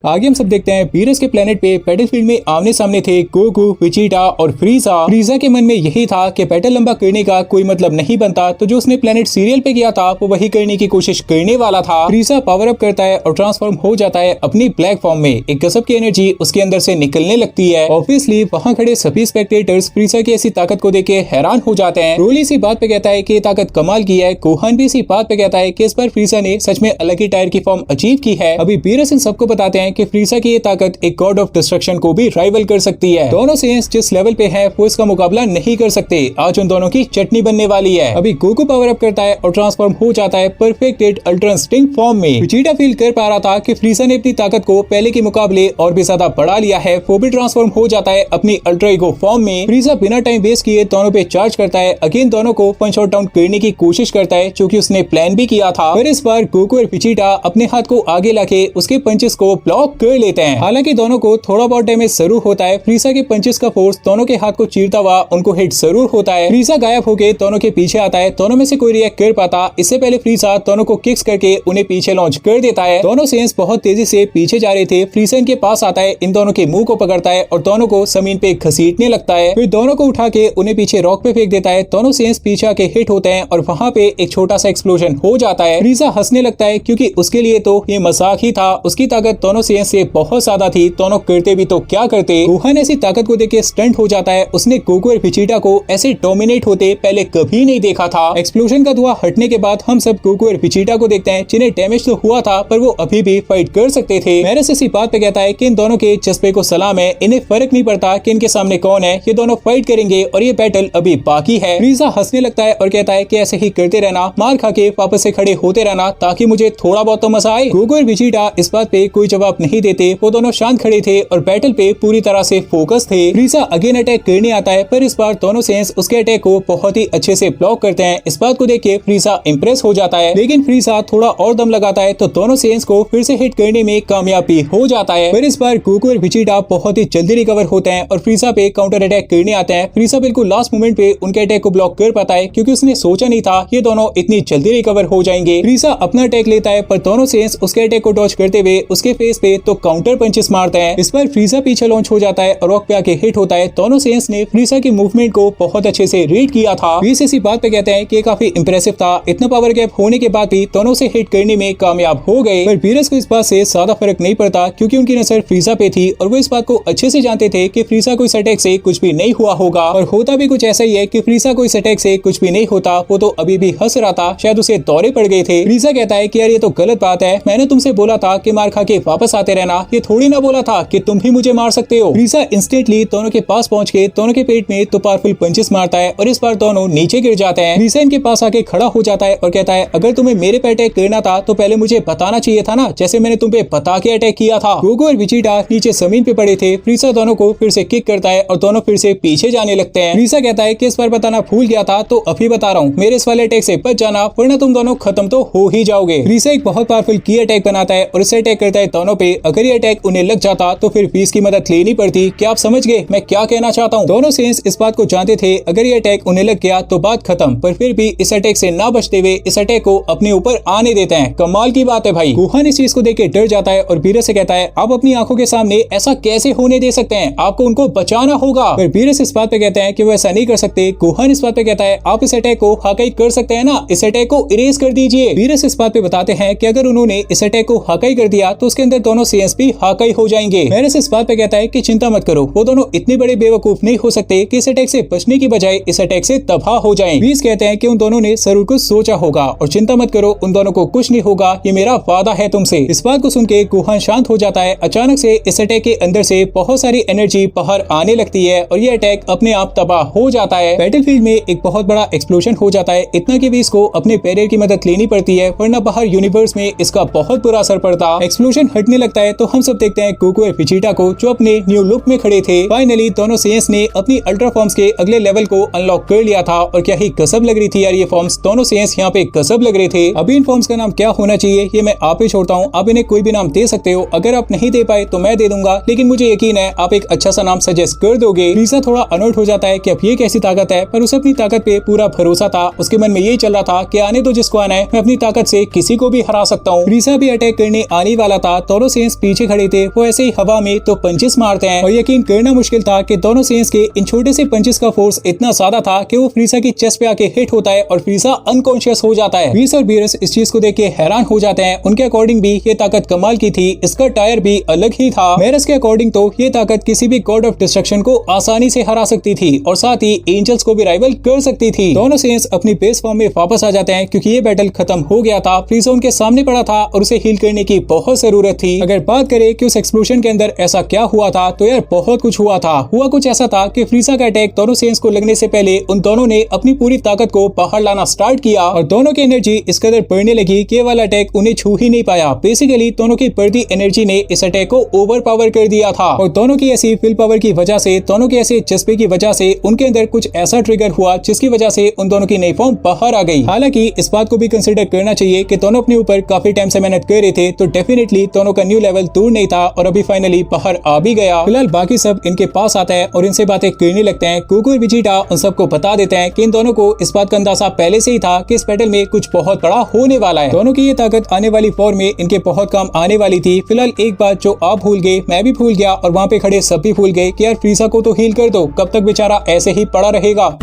आगे हम सब देखते हैं बीरस के प्लेनेट पे बैटलफील्ड में आमने सामने थे गोकू, वेजिटा और फ्रीजा। फ्रीजा के मन में यही था कि बैटल लंबा करने का कोई मतलब नहीं बनता, तो जो उसने प्लेनेट सीरियल पे किया था वो वही करने की कोशिश करने वाला था। फ्रीजा पावर अप करता है और ट्रांसफॉर्म हो जाता है अपनी ब्लैक फॉर्म में। एक गजब की एनर्जी उसके अंदर से निकलने लगती है। ऑब्वियसली वहाँ खड़े सभी स्पेक्टेटर्स फ्रीजा की ऐसी ताकत को देख के हैरान हो जाते हैं। रोली इसी बात पे कहता है कि ये ताकत कमाल की है। गोहान भी इसी बात पे कहता है कि इस बार फ्रीजा ने सच में अलग ही टायर की फॉर्म अचीव की है। अभी बीरस इन सबको बताते हैं कि फ्रीजा की ये ताकत एक गॉड ऑफ डिस्ट्रक्शन को भी राइवल कर सकती है। दोनों सेंस जिस लेवल पे है वो इसका मुकाबला नहीं कर सकते। आज उन दोनों की चटनी बनने वाली है। अभी गोकू पावर अप करता है और ट्रांसफॉर्म हो जाता है परफेक्टेड अल्ट्रा इंस्टिंक्ट फॉर्म में। वेजिटा फील कर पा रहा था कि फ्रीजा ने अपनी ताकत को पहले के मुकाबले और भी ज्यादा बढ़ा लिया है। वो भी ट्रांसफॉर्म हो जाता है अपनी अल्ट्रा ईगो फॉर्म में। फ्रीजा बिना टाइम वेस्ट किए दोनों पे चार्ज करता है। अगेन दोनों को पंच आउट डाउन करने की कोशिश करता है, जो कि उसने प्लान भी किया था। पर इस बार गोकू और वेजिटा अपने हाथ को आगे लाके उसके पंचेस को ब्लॉक कर लेते हैं। हालांकि दोनों को थोड़ा बहुत डैमेज जरूर होता है। फ्रीजा के पंचेस का फोर्स दोनों के हाथ को चीरता हुआ उनको हिट जरूर होता है। फ्रीजा गायब होके दोनों के पीछे आता है। दोनों में से कोई रिएक्ट कर पाता इससे पहले फ्रीजा दोनों को किक्स करके उन्हें पीछे लॉन्च कर देता है। दोनों सेंस बहुत तेजी से पीछे जा रहे थे। फ्रीजा इनके पास आता है, इन दोनों के मुंह को पकड़ता है और दोनों को जमीन पे घसीटने लगता है। फिर दोनों को उठा के उन्हें पीछे रॉक पे फेंक देता है। दोनों सेंस पीछे आके हिट होते हैं और वहाँ पे एक छोटा सा एक्सप्लोजन हो जाता है। फ्रीजा हंसने लगता है क्योंकि उसके लिए तो ये मजाक ही था। उसकी ताकत दोनों सेंस से बहुत ज्यादा थी। दोनों करते भी तो क्या करते। गोहान ऐसी ताकत को देख के स्टंट हो जाता है। उसने गोकू और वेजिटा को ऐसे डोमिनेट होते पहले कभी नहीं देखा था। एक्सप्लोजन का धुआं हटने के बाद हम सब गोकू और वेजिटा को देखते हैं, जिन्हें डैमेज तो हुआ था पर वो अभी भी फाइट कर सकते थे। मैरस इसी बात पे कहता है कि इन दोनों के जज्बे को सलाम है। इन्हें फर्क नहीं पड़ता कि इनके सामने कौन है, ये दोनों फाइट करेंगे और ये बैटल अभी बाकी है। फ्रीजा हंसने लगता है और कहता है कि ऐसे ही करते रहना, मार खा के वापस से खड़े होते रहना, ताकि मुझे थोड़ा बहुत तो मजा आए। गोकू और वेजिटा इस बात पे कोई जवाब नहीं देते। वो दोनों शांत खड़े थे और बैटल पे पूरी तरह से फोकस थे। फ्रीजा अगेन अटैक करने आता है, पर इस बार दोनों सेंस उसके अटैक को बहुत ही अच्छे से ब्लॉक करते हैं। इस बात को देख के फ्रीजा इंप्रेस हो जाता है, लेकिन फ्रीजा थोड़ा और दम लगाता है तो दोनों सेंस को फिर से हिट करने में कामयाबी हो जाता है। पर इस बार गोकू और वेजिटा बहुत ही जल्दी रिकवर होते हैं और फ्रीजा पे काउंटर अटैक करने आते हैं। फ्रीजा बिल्कुल लास्ट मोमेंट पे उनके अटैक को ब्लॉक कर पाता है, क्योंकि उसने सोचा नहीं था ये दोनों इतनी जल्दी रिकवर हो जाएंगे। फ्रीजा अपना अटैक लेता है, पर दोनों सेंस उसके अटैक को डॉज करते हुए उसके फेस पे तो काउंटर पंचेस मारते हैं। इस बार फ्रीजा पीछे लॉन्च हो जाता है और रॉक पे आके हिट होता है। दोनों सेंस ने फ्रीजा की मूवमेंट को बहुत अच्छे से रीड किया था। बीस इसी बात पे कहते हैं कि काफी इंप्रेसिव था। इतना पावर गैप होने के बाद भी दोनों से हिट करने में कामयाब हो गए। पर बीरस को इस बात से ज्यादा फर्क नहीं पड़ता, क्योंकि उनकी नजर फ्रीजा पे थी और वो इस बात को अच्छे से जानते थे कि फ्रीजा को इस अटैक से कुछ भी नहीं हुआ होगा। और होता भी कुछ ऐसा ही है कि फ्रीजा को इस अटैक से कुछ भी नहीं होता। वो तो अभी भी हंस रहा था, शायद उसे दौरे पड़ गए थे। फ्रीजा कहता है कि यार ये तो गलत बात है, मैंने तुमसे बोला था कि मार खा के वापस आते रहना, ये थोड़ी ना बोला था कि तुम भी मुझे मार सकते हो। फ्रीजा इंस्टेंटली दोनों के पास पहुंच के दोनों के पेट में तो पावरफुल पंचेस मारता है और इस बार दोनों नीचे गिर जाते हैं। फ्रीजा इनके पास आके खड़ा हो जाता है और कहता है अगर तुम्हें मेरे पे अटैक करना था तो पहले मुझे बताना चाहिए था ना, जैसे मैंने तुम पे बता के अटैक किया था। गोकू और वेजिटा नीचे जमीन पे पड़े थे। फ्रीजा दोनों को फिर से किक करता है और दोनों फिर से पीछे जाने लगते हैं। फ्रीजा कहता है कि इस बार बताना भूल गया था, तो अभी बता रहा हूँ, मेरे इस वाले अटैक से बच जाना, वरना तुम दोनों खत्म तो हो ही जाओगे। फ्रीजा एक बहुत पावरफुल की अटैक बनाता है और इससे अटैक करता है दोनों पे। अगर ये अटैक उन्हें लग जाता तो फिर फीस की मदद लेनी पड़ती। क्या आप समझ गए मैं क्या कहना चाहता हूँ? दोनों सेंस इस बात को जानते थे, अगर ये अटैक उन्हें लग गया तो बात खत्म, पर फिर भी इस अटैक से ना बचते हुए इस अटैक को अपने ऊपर आने देते हैं। कमाल की बात है भाई। गोहान इस चीज को देख के डर जाता है और बीरस से कहता है आप अपनी आंखों के सामने ऐसा कैसे होने दे सकते हैं, आपको उनको बचाना होगा। पर बीरस इस बात पे कहते हैं कि वो ऐसा नहीं कर सकते। गोहान इस बात पे कहता है आप इस अटैक को हाकाई कर सकते हैं ना, इस अटैक को इरेज कर दीजिए। बीरस इस बात पे बताते हैं कि अगर उन्होंने इस अटैक को हाकाई कर दिया तो उसके अंदर दोनों सेंस भी हाकाई हो जाएंगे। मैरस इस बात पे कहता है कि चिंता मत करो, वो दोनों इतने बड़े बेवकूफ नहीं हो सकते कि इस अटैक से बचने की बजाय इस अटैक से तबाह हो जाएं। बीस कहते हैं कि उन दोनों ने जरूर कुछ सोचा होगा और चिंता मत करो, उन दोनों को कुछ नहीं होगा, ये मेरा वादा है तुमसे। इस बात को सुन के गोहान शांत हो जाता है। अचानक से इस अटैक के अंदर से बहुत सारी एनर्जी बाहर आने लगती है और ये अटैक अपने आप तबाह हो जाता है। बैटलफील्ड में एक बहुत बड़ा एक्सप्लोजन हो जाता है, इतना कि भी इसको अपने बैरियर की मदद लेनी पड़ती है, वरना बाहर यूनिवर्स में इसका बहुत बुरा असर पड़ता। एक्सप्लोजन हटने लगता है तो हम सब देखते हैं गोकू और वेजिटा को, जो अपने न्यू लुक में खड़े थे। फाइनली दोनों सेंस ने अपनी अल्ट्रा फॉर्म्स के अगले लेवल को अनलॉक कर लिया था और क्या ही गजब लग रही थी यार ये फॉर्म्स। दोनों सेंस यहाँ पे गजब लग रहे थे। अभी इन फॉर्म्स का नाम क्या होना चाहिए ये मैं आप ही छोड़ता हूँ, आप इन्हें कोई भी नाम दे सकते हो। अगर आप नहीं दे पाए तो मैं दे दूंगा, लेकिन मुझे यकीन है आप एक अच्छा सा नाम सजेस्ट कर दोगे। फ्रीजा थोड़ा अनर्ट हो जाता है कि अब ये कैसी ताकत है, पर उसे अपनी ताकत पे पूरा भरोसा था। उसके मन में यही चल रहा था कि आने दो जिसको आना है, मैं अपनी ताकत से किसी को भी हरा सकता हूँ। फ्रीजा भी अटैक करने आने वाला था। दोनों दोनों सेंस पीछे खड़े थे वो ऐसे ही हवा में तो पंचेस मारते हैं और यकीन करना मुश्किल था कि दोनों सेंस के इन छोटे से पंचेस का फोर्स इतना ज्यादा था कि वो फ्रीसा की चेस्ट पे आके हिट होता है और फ्रीसा अनकॉन्शियस हो जाता है। वीस और बीरस इस चीज को देख के हैरान हो जाते हैं। उनके अकॉर्डिंग भी ये ताकत कमाल की थी, इसका टायर भी अलग ही था। मेरस के अकॉर्डिंग तो ये ताकत किसी भी गॉड ऑफ डिस्ट्रक्शन को आसानी से हरा सकती थी और साथ ही एंजल्स को भी राइवल कर सकती थी। दोनों सेंस अपनी बेस फॉर्म में वापस आ जाते हैं क्योंकि ये बैटल खत्म हो गया था। फ्रीजा उनके सामने पड़ा था और उसे हील करने की बहुत जरूरत थी। अगर बात करें कि उस एक्सप्लोजन के अंदर ऐसा क्या हुआ था तो यार बहुत कुछ हुआ था। हुआ कुछ ऐसा था कि फ्रीजा का अटैक दोनों सेंस को लगने से पहले उन दोनों ने अपनी पूरी ताकत को बाहर लाना स्टार्ट किया और दोनों की एनर्जी इस कदर बढ़ने लगी कि ये वाला अटैक उन्हें छू ही नहीं पाया। बेसिकली दोनों की बढ़ती एनर्जी ने इस अटैक को ओवर पावर कर दिया था और दोनों की ऐसी विल पावर की वजह से, दोनों के ऐसे जज्बे की वजह से उनके अंदर कुछ ऐसा ट्रिगर हुआ जिसकी वजह से उन दोनों की नई फॉर्म बाहर आ गई। हालांकि इस बात को भी कंसिडर करना चाहिए कि दोनों अपने ऊपर काफी टाइम से मेहनत कर रहे थे तो डेफिनेटली दोनों का न्यू लेवल दूर नहीं था और अभी फाइनली बाहर आ भी गया। फिलहाल बाकी सब इनके पास आता है और इनसे बातें करने लगते हैं। गोकू और वेजिटा उन सबको बता देते हैं कि इन दोनों को इस बात का अंदाजा पहले से ही था कि इस बैटल में कुछ बहुत बड़ा होने वाला है। दोनों की ये ताकत आने वाली फॉर्म में इनके बहुत काम आने वाली थी। फिलहाल एक बात जो आप भूल गए, मैं भी भूल गया और वहाँ पे खड़े सब भी भूल गए कि यार फ्रीजा को तो हील कर दो, कब तक बेचारा ऐसे ही पड़ा रहेगा।